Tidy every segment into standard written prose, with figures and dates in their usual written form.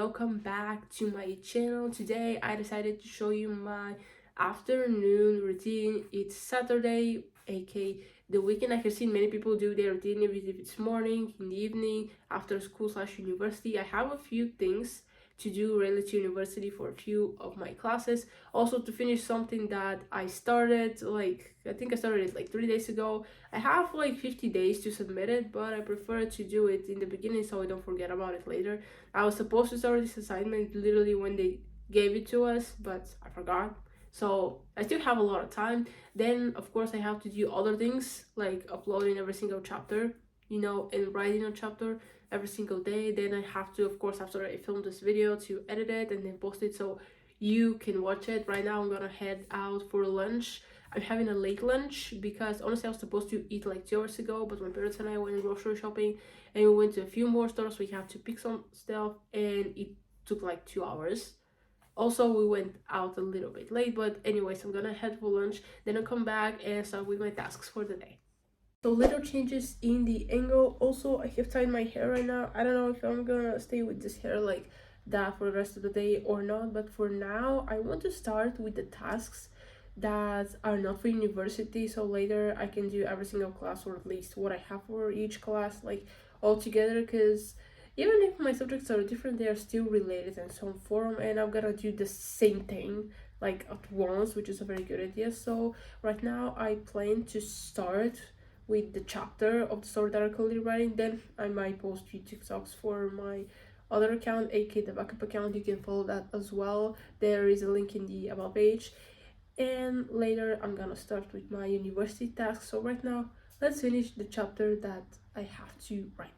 welcome back to my channel. Today I decided to show you my afternoon routine. It's Saturday, aka the weekend. I have seen many people do their routine, if it's morning, in the evening, after school / university. I have a few things to do related to university for a few of my classes, also to finish something that I started, like I think I started it like 3 days ago. I have like 50 days to submit it, but I prefer to do it in the beginning so I don't forget about it later. I was supposed to start this assignment literally when they gave it to us, but I forgot, so I still have a lot of time. Then of course I have to do other things like uploading every single chapter, and writing a chapter every single day. Then I have to, of course, after I film this video, to edit it and then post it so you can watch it. Right now I'm gonna head out for lunch. I'm having a late lunch because honestly I was supposed to eat like 2 hours ago, but my parents and I went grocery shopping and we went to a few more stores. We had to pick some stuff and it took like 2 hours. Also, we went out a little bit late, but anyways, I'm gonna head for lunch, then I'll come back and start with my tasks for the day. So little changes in the angle. Also, I have tied my hair right now. I don't know if I'm gonna stay with this hair like that for the rest of the day or not, but for now I want to start with the tasks that are not for university, so later I can do every single class, or at least what I have for each class, like all together, because even if my subjects are different, they are still related in some form, and I'm gonna do the same thing like at once, which is a very good idea. So right now I plan to start with the chapter of the story that I'm currently writing. Then I might post few TikToks for my other account, aka the backup account. You can follow that as well. There is a link in the about page. And later I'm gonna start with my university tasks. So right now let's finish the chapter that I have to write.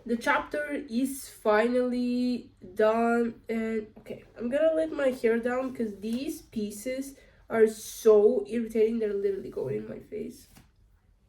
The chapter is finally done, and okay, I'm gonna let my hair down because these pieces are so irritating. They're literally going in my face,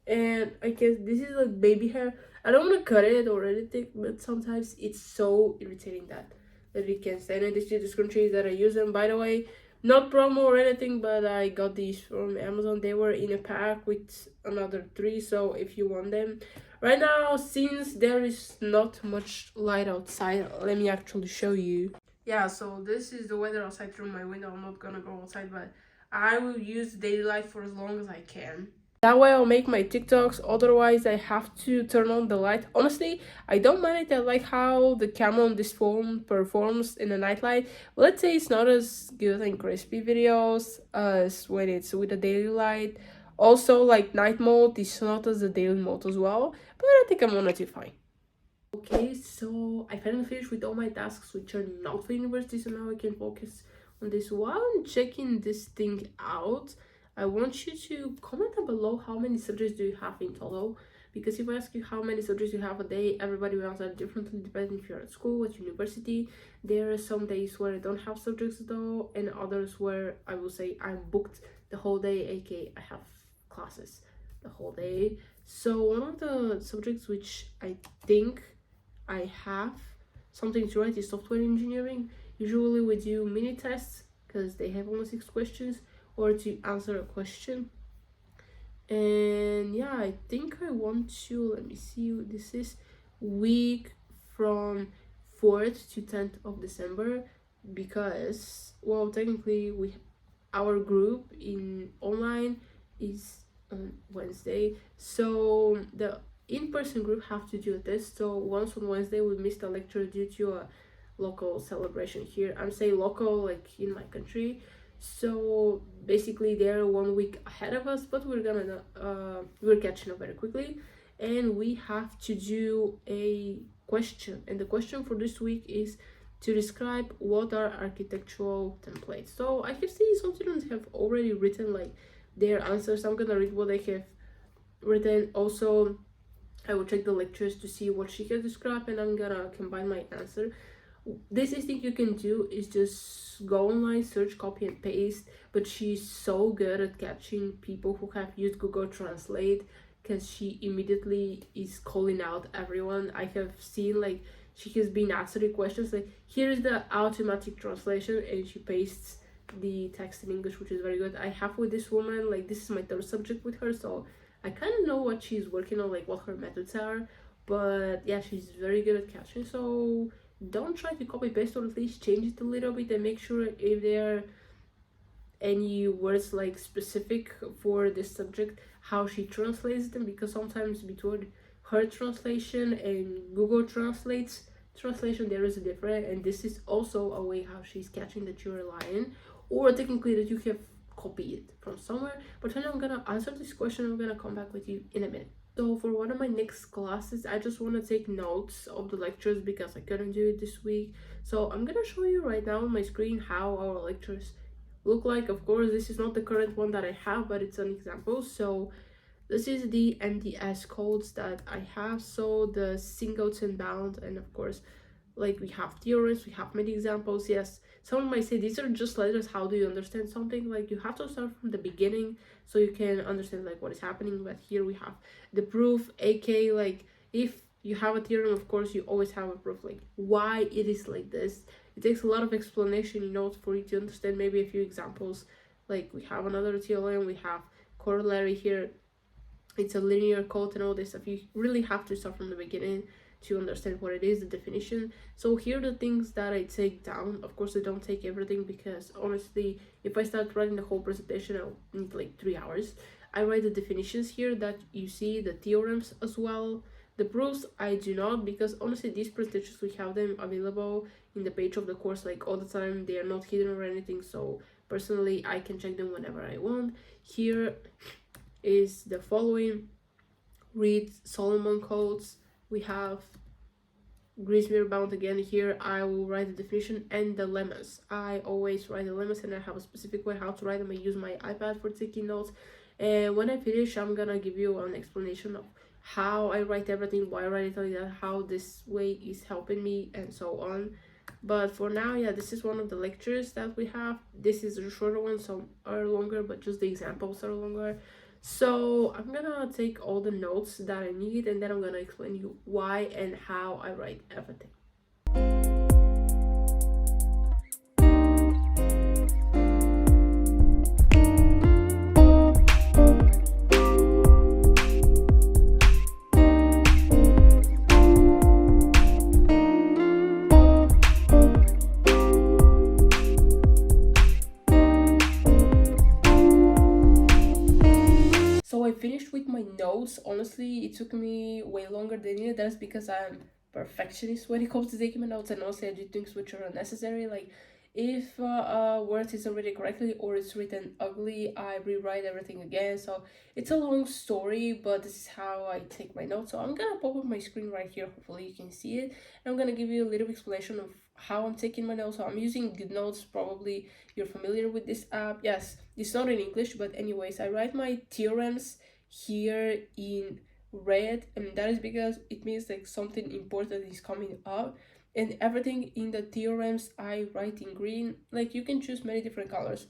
and I guess this is like baby hair. I don't want to cut it or anything, but sometimes it's so irritating that we can't stand it. This is the scrunchies that I use them, by the way. Not promo or anything, but I got these from Amazon. They were in a pack with another 3, so if you want them. Right now, since there is not much light outside, let me actually show you. Yeah, so this is the weather outside through my window. I'm not gonna go outside, but I will use daylight for as long as I can. That way I'll make my TikToks, otherwise I have to turn on the light. Honestly, I don't mind it. I like how the camera on this phone performs in the night light. Let's say it's not as good in crispy videos as when it's with the daily light. Also, like night mode is not as the daily mode as well, but I think I'm gonna do fine. Okay, so I finally finished with all my tasks which are not for university, so now I can focus on this. While I'm checking this thing out, I want you to comment down below how many subjects do you have in total, because if I ask you how many subjects you have a day, everybody will answer differently depending if you're at school, at university. There are some days where I don't have subjects at all, and others where I will say I'm booked the whole day, aka I have classes the whole day. So one of the subjects which I think I have something to write is software engineering. Usually we do mini tests because they have only 6 questions, or to answer a question. And yeah, I think I want to, let me see, this is week from 4th to 10th of December, because, well, technically our group in online is on Wednesday, so the in-person group have to do a test. So once on Wednesday we missed a lecture due to a local celebration here. I'm saying local like in my country, so basically they're 1 week ahead of us, but we're catching up very quickly, and we have to do a question, and the question for this week is to describe what are architectural templates. So I have seen some students have already written like their answers. I'm gonna read what they have written. Also, I will check the lectures to see what she has described, and I'm gonna combine my answer. This is thing you can do is just go online, search, copy and paste. But she's so good at catching people who have used Google Translate, because she immediately is calling out everyone. I have seen like she has been answering questions like, here's the automatic translation, and she pastes the text in English, which is very good. I have with this woman, like this is my third subject with her, so I kind of know what she's working on, like what her methods are. But yeah, she's very good at catching. So don't try to copy paste, or at least change it a little bit, and make sure if there are any words like specific for this subject, how she translates them, because sometimes between her translation and Google Translates translation there is a difference, and this is also a way how she's catching that you're lying, or technically that you have copied it from somewhere. But then I'm gonna answer this question, I'm gonna come back with you in a minute. So for one of my next classes, I just want to take notes of the lectures because I couldn't do it this week. So I'm gonna show you right now on my screen how our lectures look like. Of course, this is not the current one that I have, but it's an example. So this is the MDS codes that I have. So the singleton bound, and of course, like we have theorems, we have many examples. Yes, someone might say these are just letters, how do you understand something? Like you have to start from the beginning so you can understand like what is happening. But here we have the proof, aka like if you have a theorem, of course you always have a proof, like why it is like this. It takes a lot of explanation, you know, for you to understand. Maybe a few examples, like we have another theorem, we have corollary here, it's a linear code and all this stuff. You really have to start from the beginning to understand what it is, the definition. So here are the things that I take down. Of course I don't take everything, because honestly if I start writing the whole presentation I'll need like 3 hours. I write the definitions here that you see, the theorems as well. The proofs I do not, because honestly these presentations we have them available in the page of the course like all the time. They are not hidden or anything, so personally I can check them whenever I want. Here is the following: read Solomon codes. We have Grismere bound again. Here I will write the definition and the lemmas. I always write the lemmas, and I have a specific way how to write them. I use my iPad for taking notes, and when I finish I'm gonna give you an explanation of how I write everything, why I write it like that, how this way is helping me, and so on. But for now, yeah, this is one of the lectures that we have. This is a shorter one, some are longer, but just the examples are longer. So I'm gonna take all the notes that I need, and then I'm gonna explain you why and how I write everything. So I finished with my notes. Honestly, it took me way longer than needed. That's because I'm perfectionist when it comes to taking my notes, and honestly I do things which are unnecessary. Like if a word isn't written correctly or it's written ugly, I rewrite everything again. So it's a long story, but this is how I take my notes. So I'm gonna pop up my screen right here, hopefully you can see it, and I'm gonna give you a little explanation of how I'm taking my notes. So I'm using GoodNotes. Probably you're familiar with this app. Yes, it's not in English, but anyways, I write my theorems here in red, and that is because it means like something important is coming up. And everything in the theorems I write in green. Like you can choose many different colors.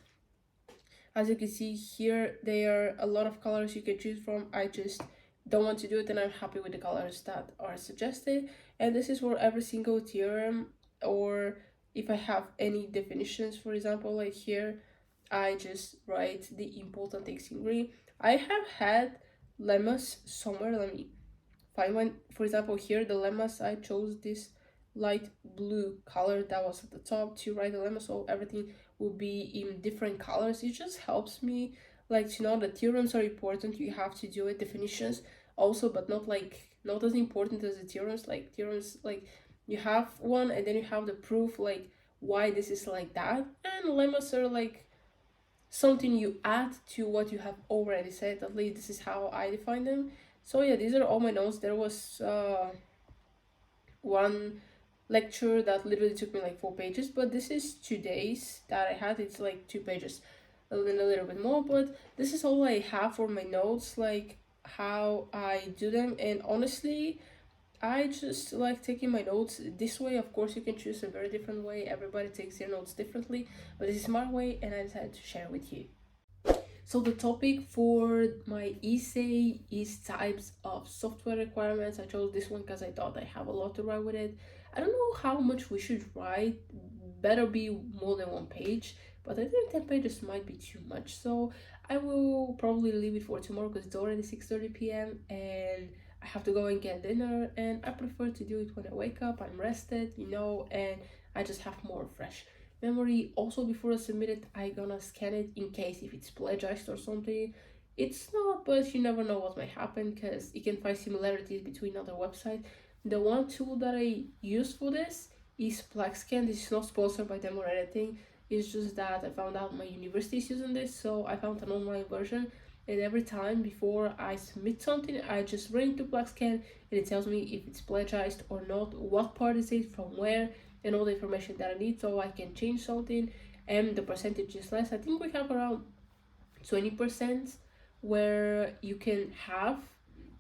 As you can see here, there are a lot of colors you can choose from. I just don't want to do it, and I'm happy with the colors that are suggested. And this is for every single theorem, or if I have any definitions, for example, like here, I just write the important things in green. I have had lemmas somewhere. Let me find one. For example, here the lemmas, I chose this light blue color that was at the top to write the lemma, so everything will be in different colors. It just helps me like to know that theorems are important. You have to do it. Definitions also, but not as important as the theorems. Like theorems, like you have one and then you have the proof, like why this is like that. And lemmas are like something you add to what you have already said. At least this is how I define them. So yeah, these are all my notes. There was one lecture that literally took me like 4 pages, but this is today's that I had. It's like 2 pages, a little bit more, but this is all I have for my notes, like how I do them. And honestly, I just like taking my notes this way. Of course, you can choose a very different way. Everybody takes their notes differently, but this is my way, and I decided to share with you. So the topic for my essay is types of software requirements. I chose this one because I thought I have a lot to write with it. I don't know how much we should write. Better be more than one page, but I think 10 pages might be too much. So I will probably leave it for tomorrow because it's already 6:30 p.m. and I have to go and get dinner. And I prefer to do it when I wake up. I'm rested, and I just have more fresh memory. Also, before I submit it, I gonna scan it in case if it's plagiarized or something. It's not, but you never know what might happen because you can find similarities between other websites. The one tool that I use for this is Plexscan. This is not sponsored by them or anything. It's just that I found out my university is using this, so I found an online version. And every time before I submit something, I just run into Plexscan and it tells me if it's plagiarized or not, what part is it, from where, and all the information that I need so I can change something. And the percentage is less. I think we have around 20% where you can have,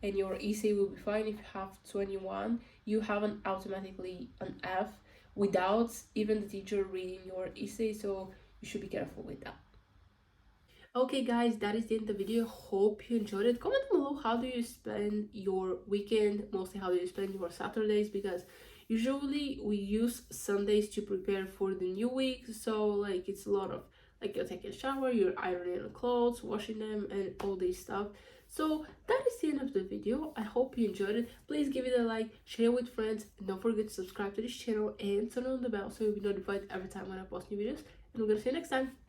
and your essay will be fine. If you have 21, you have automatically an F without even the teacher reading your essay, so you should be careful with that. Okay guys, that is the end of the video. Hope you enjoyed it. Comment below, how do you spend your weekend, mostly how do you spend your Saturdays, because usually we use Sundays to prepare for the new week. So like it's a lot of like you're taking a shower, you're ironing the clothes, washing them, and all this stuff. So that is the end of the video. I hope you enjoyed it. Please give it a like, share with friends, and don't forget to subscribe to this channel and turn on the bell so you'll be notified every time when I post new videos. And we're gonna see you next time.